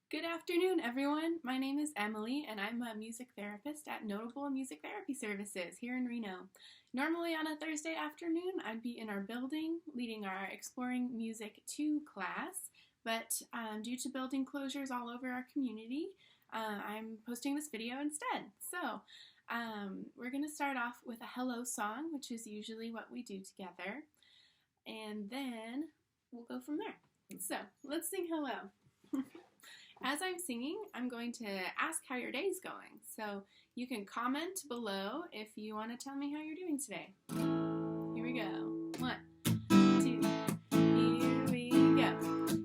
Good afternoon, everyone. My name is Emily, and I'm a music therapist at Notable Music Therapy Services here in Reno. Normally on a Thursday afternoon, I'd be in our building leading our Exploring Music 2 class, but due to building closures all over our community, I'm posting this video instead. We're going to start off with a hello song, which is usually what we do together, and then we'll go from there. So let's sing hello. As I'm singing, I'm going to ask how your day's going. So you can comment below if you want to tell me how you're doing today. Here we go. 1, 2, here we go.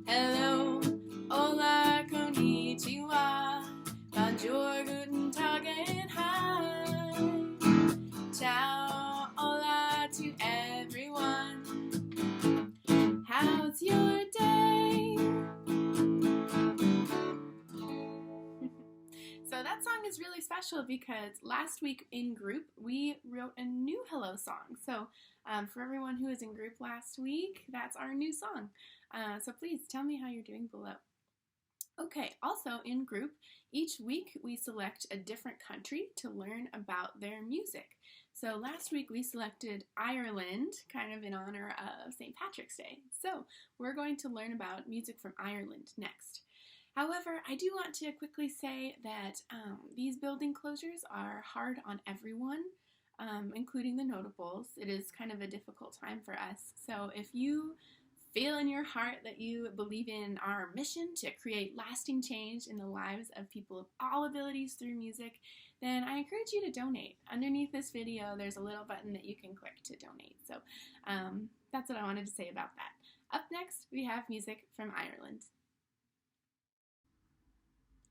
Hello, hola, konnichiwa, bonjour, guten tag, and hi. Ciao, hola to everyone. How's your day? So that song is really special because last week in group we wrote a new hello song. So for everyone who was in group last week, that's our new song. So please tell me how you're doing below. Okay, also in group, each week we select a different country to learn about their music. So last week we selected Ireland, kind of in honor of St. Patrick's Day. So we're going to learn about music from Ireland next. However, I do want to quickly say that these building closures are hard on everyone, including the notables. It is kind of a difficult time for us. So if you feel in your heart that you believe in our mission to create lasting change in the lives of people of all abilities through music, then I encourage you to donate. Underneath this video, there's a little button that you can click to donate. So that's what I wanted to say about that. Up next, we have music from Ireland.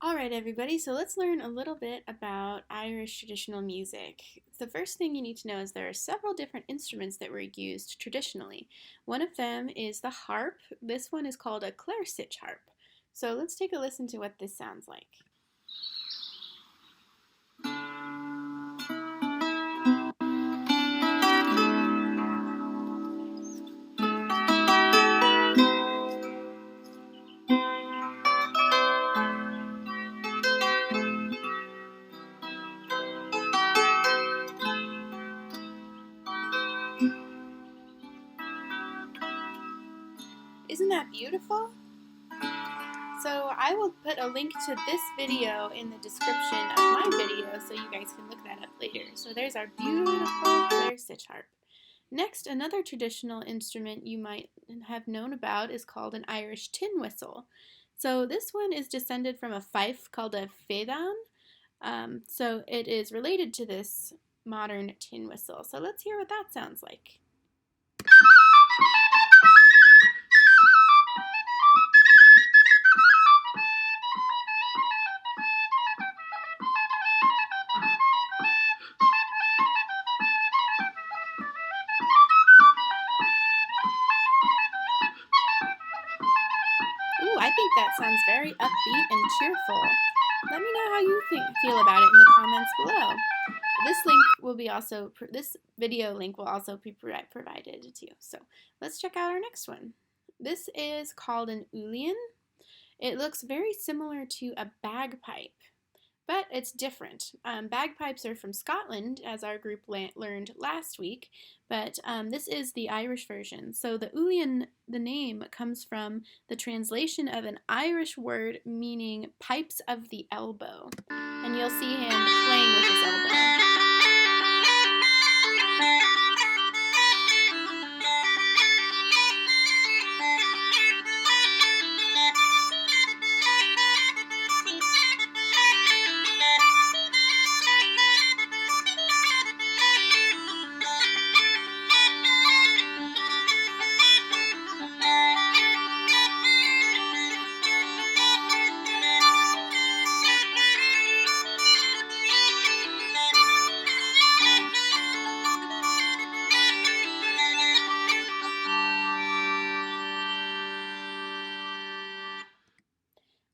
Alright everybody, so let's learn a little bit about Irish traditional music. The first thing you need to know is there are several different instruments that were used traditionally. One of them is the harp. This one is called a clare-sitch harp. So let's take a listen to what this sounds like. Isn't that beautiful? So I will put a link to this video in the description of my video so you guys can look that up later. So there's our beautiful clare-sitch harp. Next, another traditional instrument you might have known about is called an Irish tin whistle. So this one is descended from a fife called a feideann. So it is related to this modern tin whistle. So let's hear what that sounds like. Ooh, I think that sounds very upbeat and cheerful. Let me know how you feel about it in the comments below. This video link will also be provided to you. So let's check out our next one. This is called an uilleann. It looks very similar to a bagpipe, but it's different. Bagpipes are from Scotland, as our group learned last week, but this is the Irish version. So the uilleann, the name, comes from the translation of an Irish word meaning pipes of the elbow. And you'll see him playing with his elbow.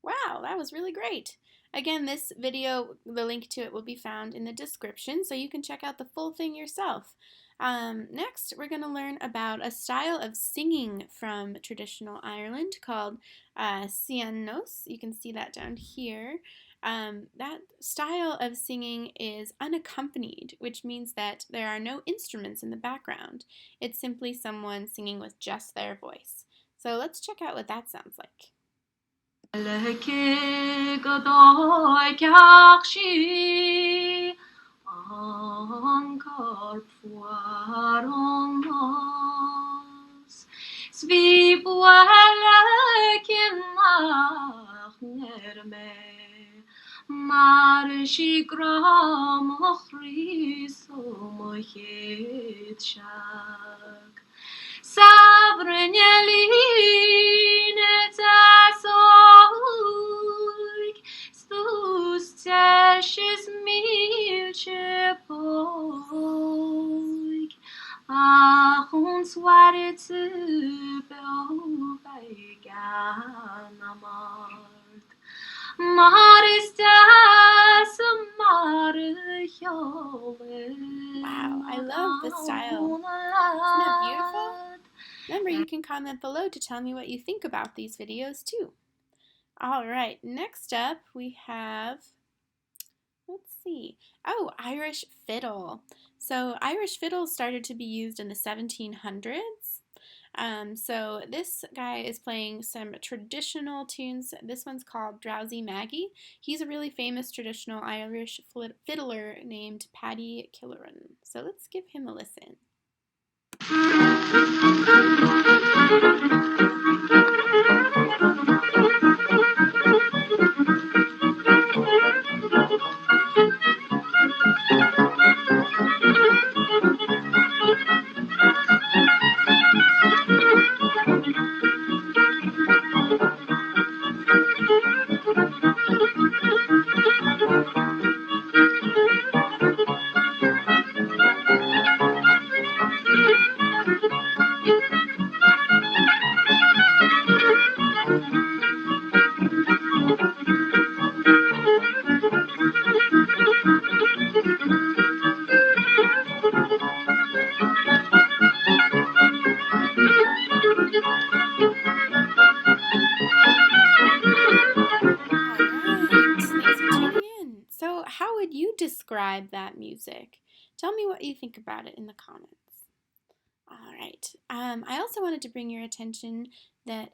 Wow, that was really great. Again, this video, the link to it will be found in the description, so you can check out the full thing yourself. Next, we're going to learn about a style of singing from traditional Ireland called Sean-nós. You can see that down here. That style of singing is unaccompanied, which means that there are no instruments in the background. It's simply someone singing with just their voice. So let's check out what that sounds like. Wow, I love the style. Isn't that beautiful? Remember, you can comment below to tell me what you think about these videos too. Alright, next up we have, let's see, Irish fiddle. So Irish fiddle started to be used in the 1700s. So this guy is playing some traditional tunes. This one's called Drowsy Maggie. He's a really famous traditional Irish fiddler named Paddy Killoran. So let's give him a listen. How would you describe that music? Tell me what you think about it in the comments. Alright, I also wanted to bring your attention that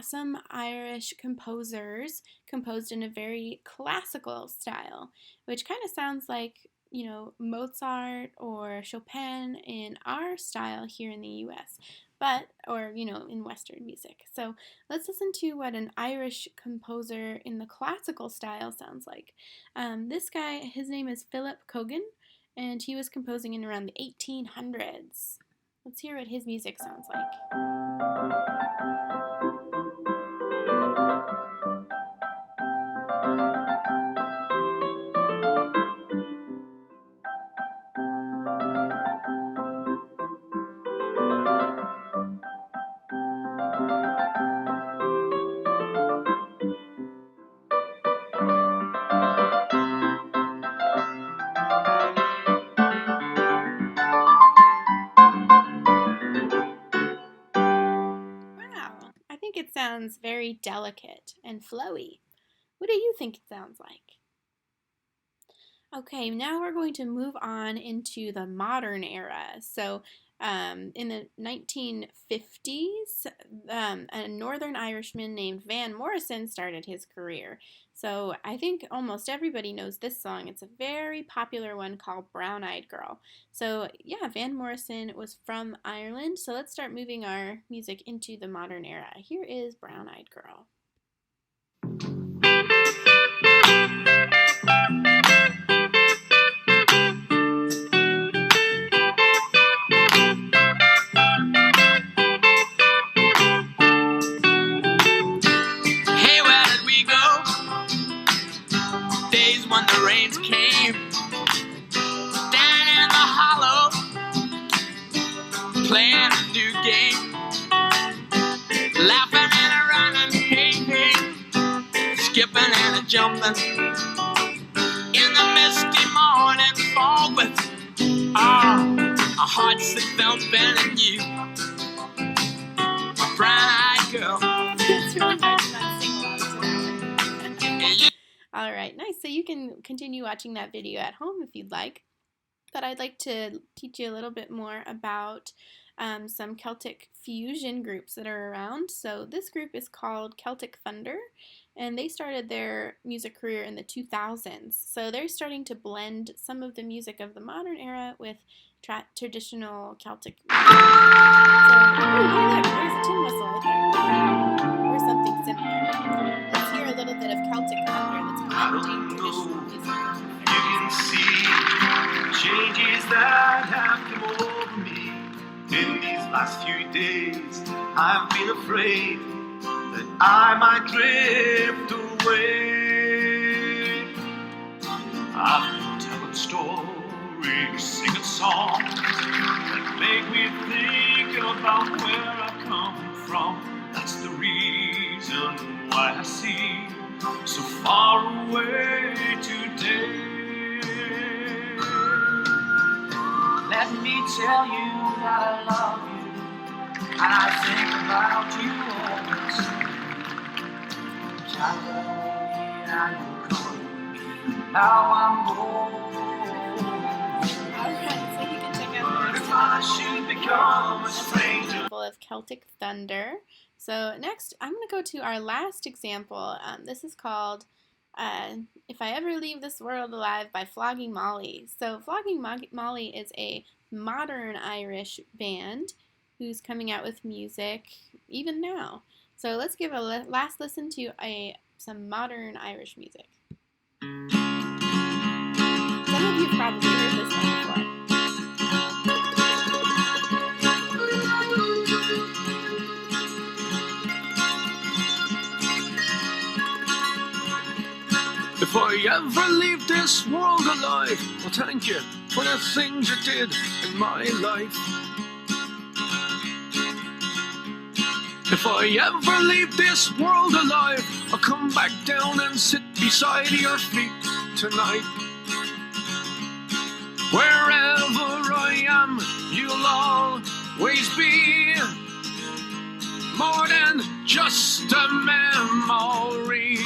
some Irish composers composed in a very classical style, which kind of sounds like, you know, Mozart or Chopin in our style here in the US. Or, you know, in Western music. So let's listen to what an Irish composer in the classical style sounds like. This guy, his name is Philip Cogan, and he was composing in around the 1800s. Let's hear what his music sounds like. It sounds very delicate and flowy. What do you think it sounds like? Okay, now we're going to move on into the modern era. So in the 1950s, a Northern Irishman named Van Morrison started his career. So I think almost everybody knows this song. It's a very popular one called Brown Eyed Girl. So yeah, Van Morrison was from Ireland. So let's start moving our music into the modern era. Here is Brown Eyed Girl. When the rains came down in the hollow, playing a new game, laughing and a running, hey, hey, skipping and a jumping in the misty morning fog with a hearts that felt better than you, my brown-eyed girl. It's really hard to not sing along to that one. And you All right, nice. So you can continue watching that video at home if you'd like. But I'd like to teach you a little bit more about some Celtic fusion groups that are around. So this group is called Celtic Thunder, and they started their music career in the 2000s. So they're starting to blend some of the music of the modern era with traditional Celtic music. So, look, there's a tin whistle right there, or something similar. Let's hear a little bit of Celtic Thunder that's blending traditional music with You modern can see changes that have come over me in these last few days. I've been afraid that I might drift away. I've been telling stories, singing songs that make me think about where I've come from. That's the reason why I seem so far away today. Let me tell you that I love you, and I think about you always. I love me and you calling me. Now I'm home. Alright, so you can check out the If I should become a stranger. example of Celtic Thunder. So next, I'm going to go to our last example. This is called If I Ever Leave This World Alive by Flogging Molly. So Flogging Molly is a modern Irish band who's coming out with music even now. So let's give a last listen to some modern Irish music. Some of you have probably heard this one before. If I ever leave this world alive, well, thank you for the things you did in my life. If I ever leave this world alive, I'll come back down and sit beside your feet tonight. Wherever I am, you'll always be more than just a memory.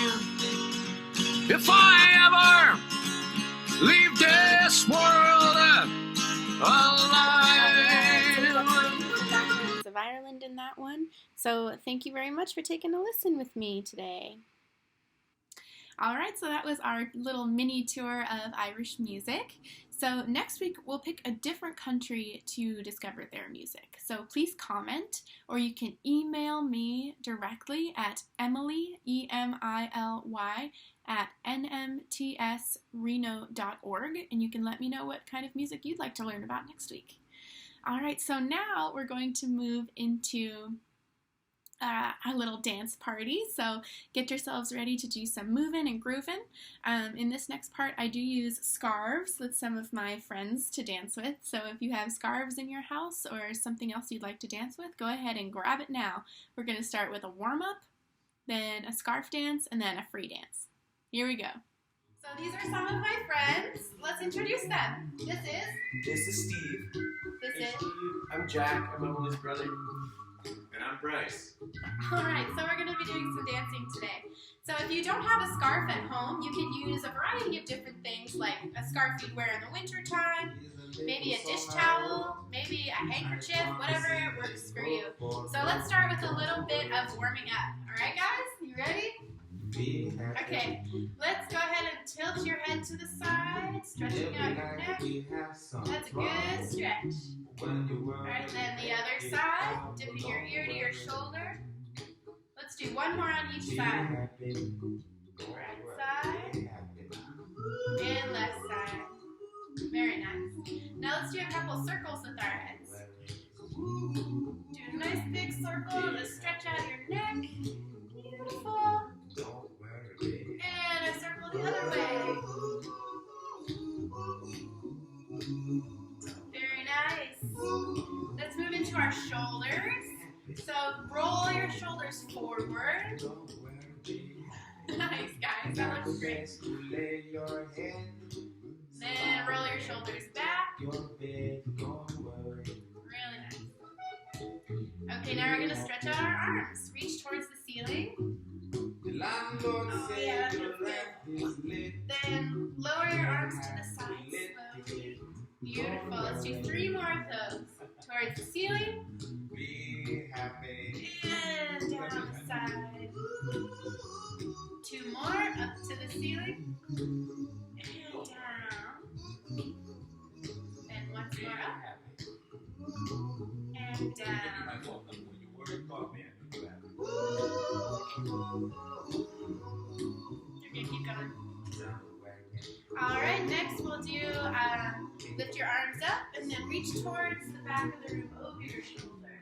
If I ever leave this world alive. Of Ireland in that one. So thank you very much for taking a listen with me today. Alright, so that was our little mini tour of Irish music. So next week we'll pick a different country to discover their music. So please comment, or you can email me directly at Emily, EMILY, at nmtsreno.org, and you can let me know what kind of music you'd like to learn about next week. Alright, so now we're going to move into our little dance party. So get yourselves ready to do some moving and grooving. In this next part, I do use scarves with some of my friends to dance with. So if you have scarves in your house or something else you'd like to dance with, go ahead and grab it now. We're going to start with a warm-up, then a scarf dance, and then a free dance. Here we go. So these are some of my friends. Let's introduce them. This is Steve. This Hey, is. Steve. I'm Jack. I'm Emily's brother. And I'm Bryce. Alright, so we're going to be doing some dancing today. So if you don't have a scarf at home, you can use a variety of different things, like a scarf you'd wear in the winter time, maybe a dish towel, maybe a handkerchief, whatever works for you. So let's start with a little bit of warming up. Alright guys, you ready? Okay, let's go ahead and tilt your head to the side, stretching out your neck. That's a good stretch. Alright, then the other side, dipping your ear to your shoulder. Let's do one more on each side. Right side and left side. Very nice. Now let's do a couple circles with our heads. Do a nice big circle to stretch out your neck. Beautiful. And a circle the other way. Very nice. Let's move into our shoulders. So roll your shoulders forward. Nice, guys. That looks great. Then roll your shoulders back. stretch out our arms. Reach towards the ceiling. The landlord Oh, said yeah, the that's rent is late. Then lower your arms to the side slowly. Beautiful. Let's do 3 more of those. Towards the ceiling. Be happy. And down the side. 2 more. Up to the ceiling. And down. And once Be more up. happy. And down. My phone number when you worry about me, I do that. You're gonna keep going. Down the wagon. Alright, next we'll do lift your arms up and then reach towards the back of the room over your shoulder.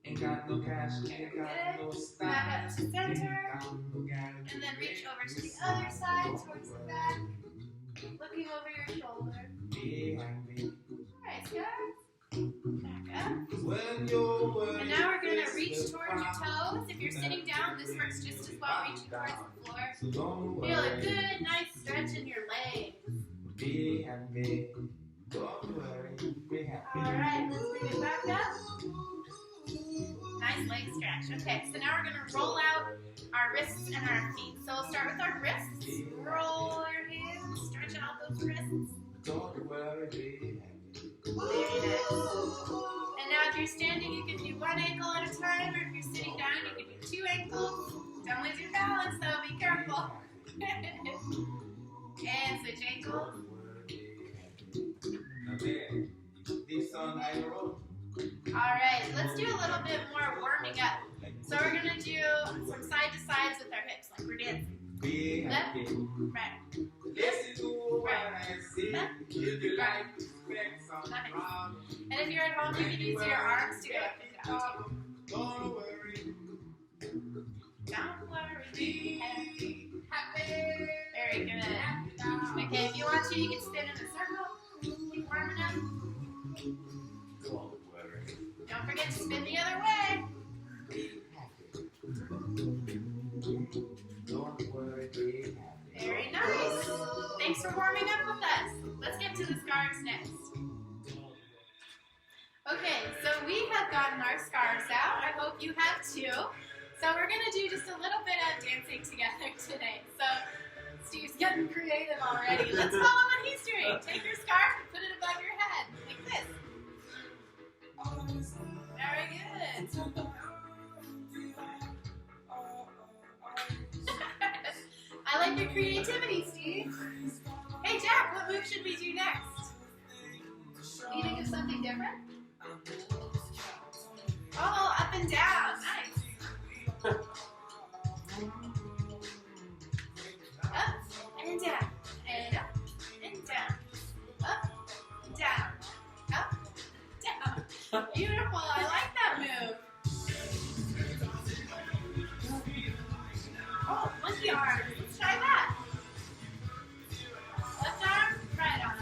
Ain't got no cash, ain't got no style. Back up to center. Ain't got no guarantee. And then reach over to the other side towards the back. Looking over your shoulder. Be happy. Alright, guys. Back up. When your world And now we're going to is reach the towards your problem, toes. If you're sitting down, this works just as well. Reaching towards the floor. so don't Feel a worry. good, nice stretch in your legs. Be happy. Don't worry. Be happy. Alright, let's bring it back up. Nice leg stretch. Okay, so now we're going to roll out our wrists and our feet. So we'll start with our wrists. Roll your hands. Stretch out those wrists. Don't worry. Be happy. Very nice. And now if you're standing, you can do 1 ankle at a time. Or if you're sitting down, you can do 2 ankles. Don't lose your balance though. Be careful. And switch ankles. Now there, this song I wrote. Alright, let's do a little bit more warming up. So we're going to do some side to sides with our hips, like we're dancing. Be Left, happy. right. Listen to what I say. If you like, respect some Nice. problem. And if you're at home, you can use your arms to go up and down. Don't worry. Don't worry, Be happy. happy. Very good. Okay, if you want to, you can spin in a circle. Keep warming up. Don't worry. Don't forget to spin the other way. Be happy. Don't worry. Be happy. Very nice. Thanks for warming up with us. Let's get to the scarves next. Okay, so we have gotten our scarves out. I hope you have too. So we're going to do just a little bit of dancing together today. So Steve's getting creative already. Let's follow what he's doing. Take your scarf and put it above your head, like this. Very good. I like your creativity, Steve. Hey, Jack, what move should we do next? You think of something different? Oh, up and down. Nice. Up and down. And up and down. Up and down. Up, down. Beautiful. I like that move. Oh, monkey arms. Let's try that. Left arm, right arm.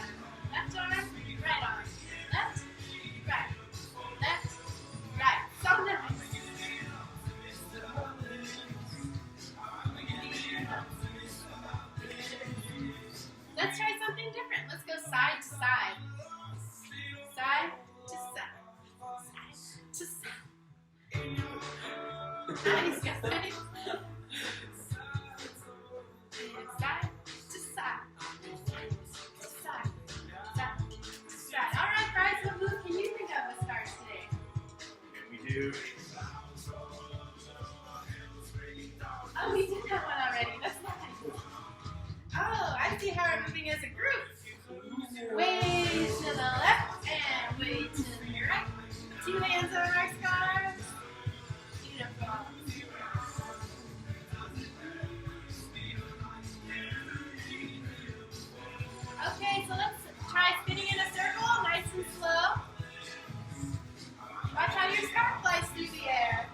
Left arm, right arm. Left, right. Left, right. So nice. Let's try something different. Let's go side to side. Side to side. Side to side. Nice, guys. Side to side. Side to side. Side to side. All right, guys, what move can you think of with stars today? We do. Oh, we did that one already. That's nice. Oh, I see how we're moving as a group. Way to the left and way to the right. 2 hands on our scarves. Beautiful. Okay, so let's try spinning in a circle, nice and slow. Watch how your scarf flies through the air.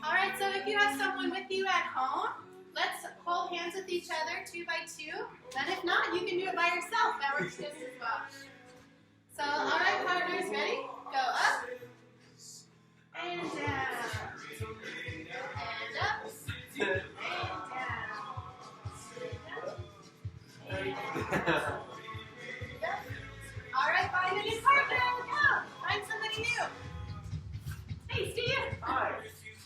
All right, so if you have someone with you at home, let's hold hands with each other 2 by 2. And if not, you can do it by yourself. That works just as well. So, all right, partners, ready? Go up and down, and up and down, All right, find a new partner. Come, find somebody new. Hey, Steve. Hi.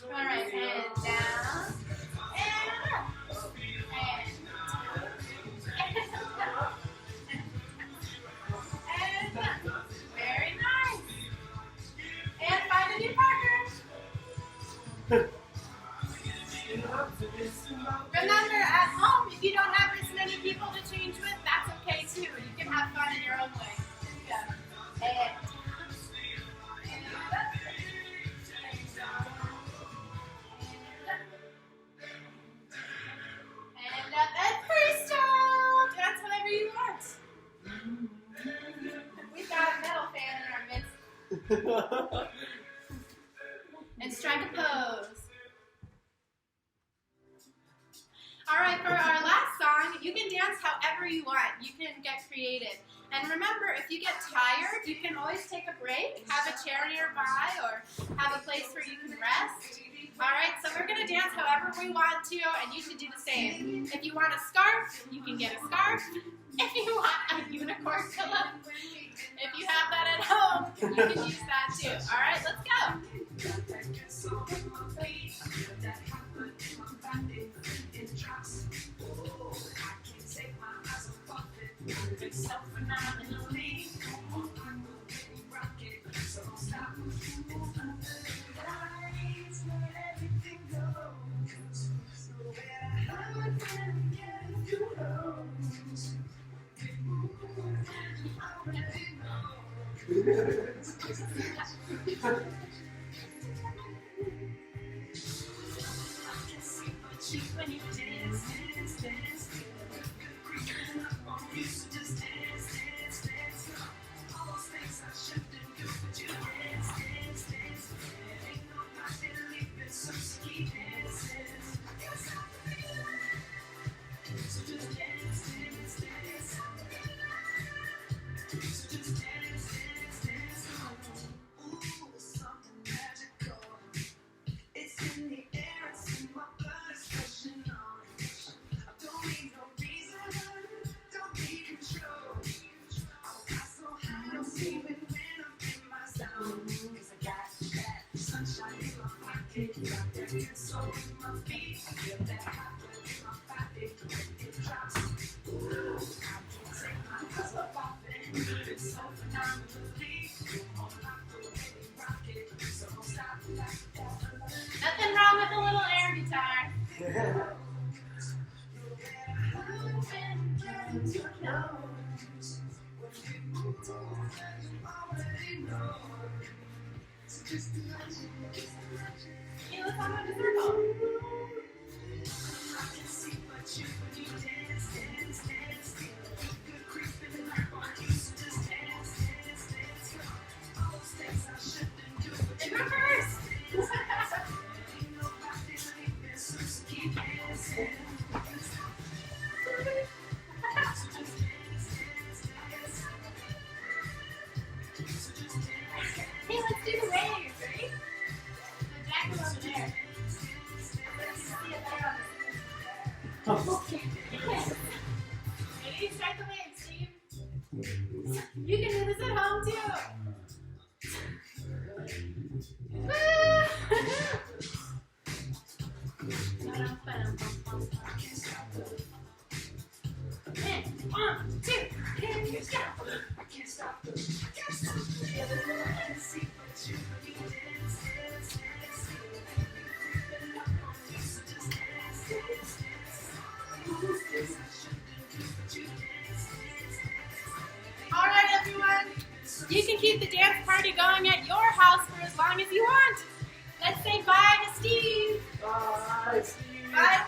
All right, and down, and up, and up. Very nice. And find a new partner. Remember, at home, if you don't have as many people to change with, that's okay too. You can have fun in your own way. Yeah. And up and freestyle. Dance whatever you want. We've got a metal fan in our midst. And strike a pose. Alright, for our last song, you can dance however you want. You can get creative. And remember, if you get tired, you can always take a break, have a chair nearby, or have a place where you can rest. Alright, so we're going to dance however we want to, and you should do the same. If you want a scarf, you can get a scarf. If you want a unicorn pillow, if you have that at home, you can use that too. Alright, let's go. Nothing wrong with a little air guitar. Hey, let's all go to circle. In reverse. Hey, let's do the waves, ready? The jack is over there. Let's see it there on the screen. Ready? Start the waves, Steve. You can do this at home too. And 1, 2, and you stop. I can't stop. All right, everyone. You can keep the dance party going at your house for as long as you want. Let's say bye to Steve. Bye, Steve. Bye,